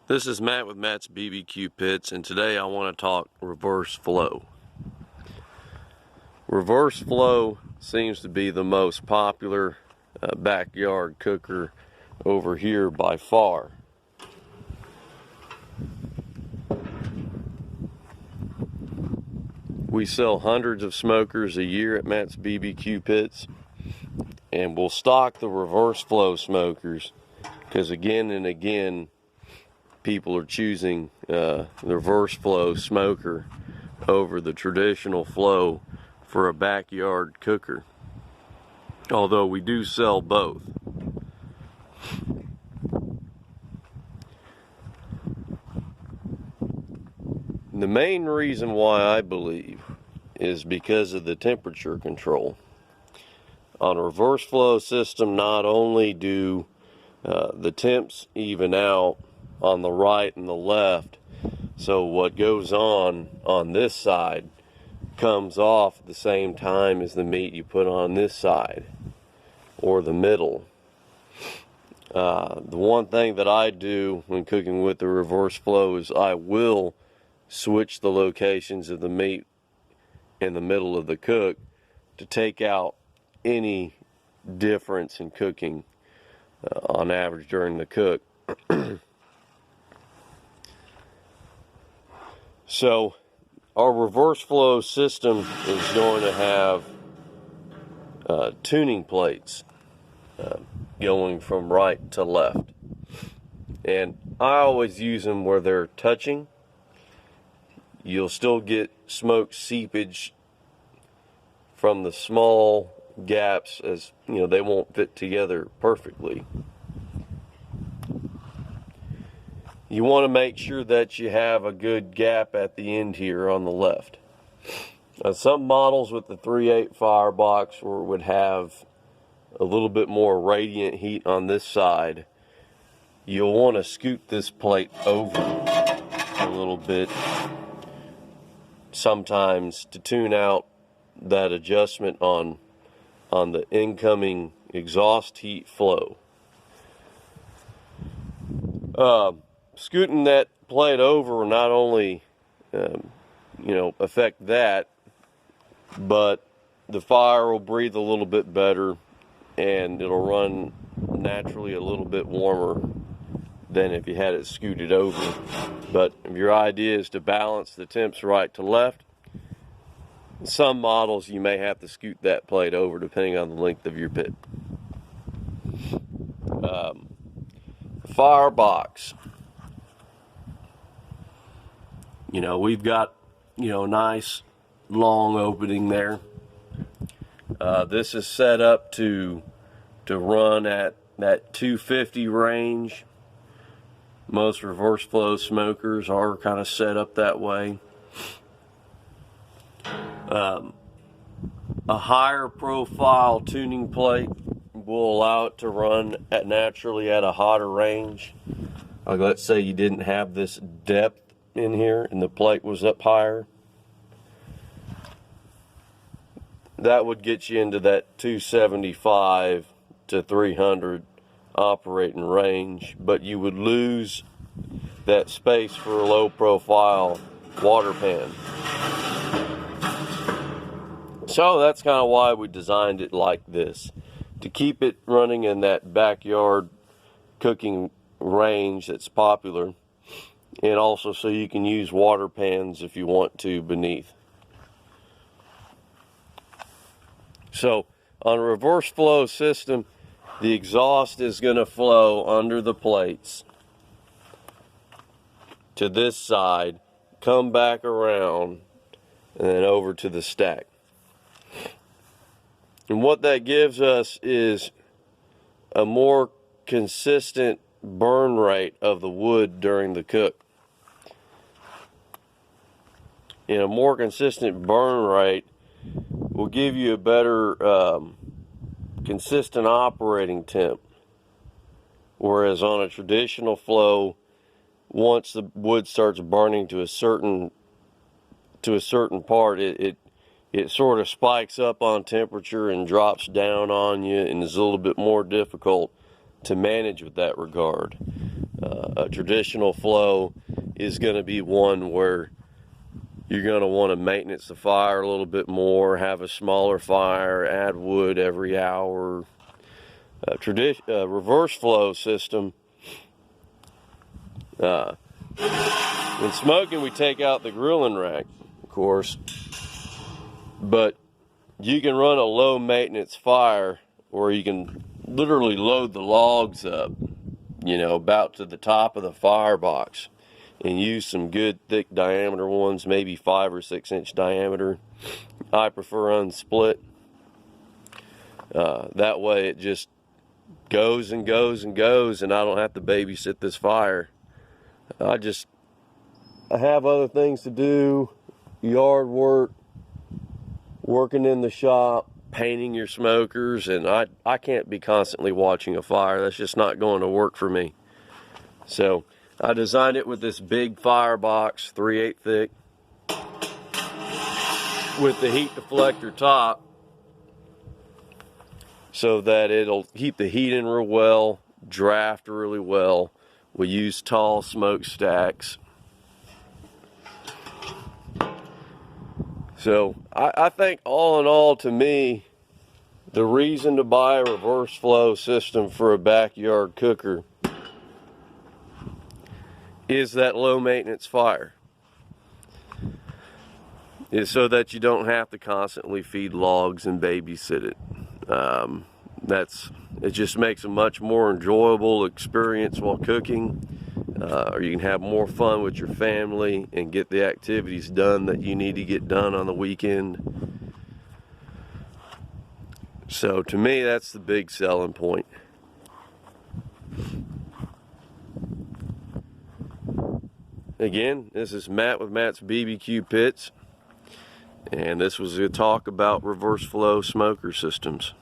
This is Matt with Matt's BBQ Pits, and today I want to talk reverse flow. Reverse flow seems to be the most popular backyard cooker over here by far. We sell hundreds of smokers a year at Matt's BBQ Pits, and we'll stock the reverse flow smokers because again and again people are choosing the reverse flow smoker over the traditional flow for a backyard cooker, although we do sell both. The main reason why I believe is because of the temperature control. On a reverse flow system, not only do the temps even out on the right and the left, so what goes on this side comes off at the same time as the meat you put on this side or the middle. The one thing that I do when cooking with the reverse flow is I will switch the locations of the meat in the middle of the cook to take out any difference in cooking on average during the cook. So our reverse flow system is going to have tuning plates going from right to left, and I always use them where they're touching. You'll still get smoke seepage from the small gaps, as you know, they won't fit together perfectly. You want to make sure that you have a good gap at the end here on the left. Some models with the 3/8 firebox would have a little bit more radiant heat on this side. You'll want to scoot this plate over a little bit sometimes to tune out that adjustment on the incoming exhaust heat flow. Scooting that plate over will not only affect that, but the fire will breathe a little bit better and it'll run naturally a little bit warmer than if you had it scooted over. But if your idea is to balance the temps right to left, some models you may have to scoot that plate over depending on the length of your pit. Firebox. We've got, a nice long opening there. This is set up to run at that 250 range. Most reverse flow smokers are kind of set up that way. A higher profile tuning plate will allow it to run naturally at a hotter range. Like, let's say you didn't have this depth in here and the plate was up higher. That would get you into that 275 to 300 operating range, but you would lose that space for a low profile water pan. So that's kind of why we designed it like this, to keep it running in that backyard cooking range that's popular, and also so you can use water pans if you want to beneath. So on a reverse flow system, the exhaust is going to flow under the plates to this side, come back around, and then over to the stack. And what that gives us is a more consistent burn rate of the wood during the cook. And a more consistent burn rate will give you a better consistent operating temp. Whereas on a traditional flow, once the wood starts burning to a certain part, it sort of spikes up on temperature and drops down on you, and is a little bit more difficult to manage with that regard. A traditional flow is going to be one where you're going to want to maintenance the fire a little bit more, have a smaller fire, add wood every hour. Reverse flow system, in smoking we take out the grilling rack, of course, but you can run a low maintenance fire where you can literally load the logs up, you know, about to the top of the firebox, and use some good thick diameter ones, maybe 5 or 6 inch diameter. I prefer unsplit. That way it just goes and goes and goes, and I don't have to babysit this fire. I have other things to do, yard work, working in the shop, painting your smokers, and I can't be constantly watching a fire. That's just not going to work for me. So I designed it with this big firebox, 3/8 thick, with the heat deflector top, so that it'll keep the heat in real well, draft really well. We use tall smokestacks. So I think all in all, to me, the reason to buy a reverse flow system for a backyard cooker is that low maintenance fire. It's so that you don't have to constantly feed logs and babysit it. It just makes a much more enjoyable experience while cooking. Or you can have more fun with your family and get the activities done that you need to get done on the weekend. So to me, that's the big selling point. Again, this is Matt with Matt's BBQ Pits, and this was a talk about reverse flow smoker systems.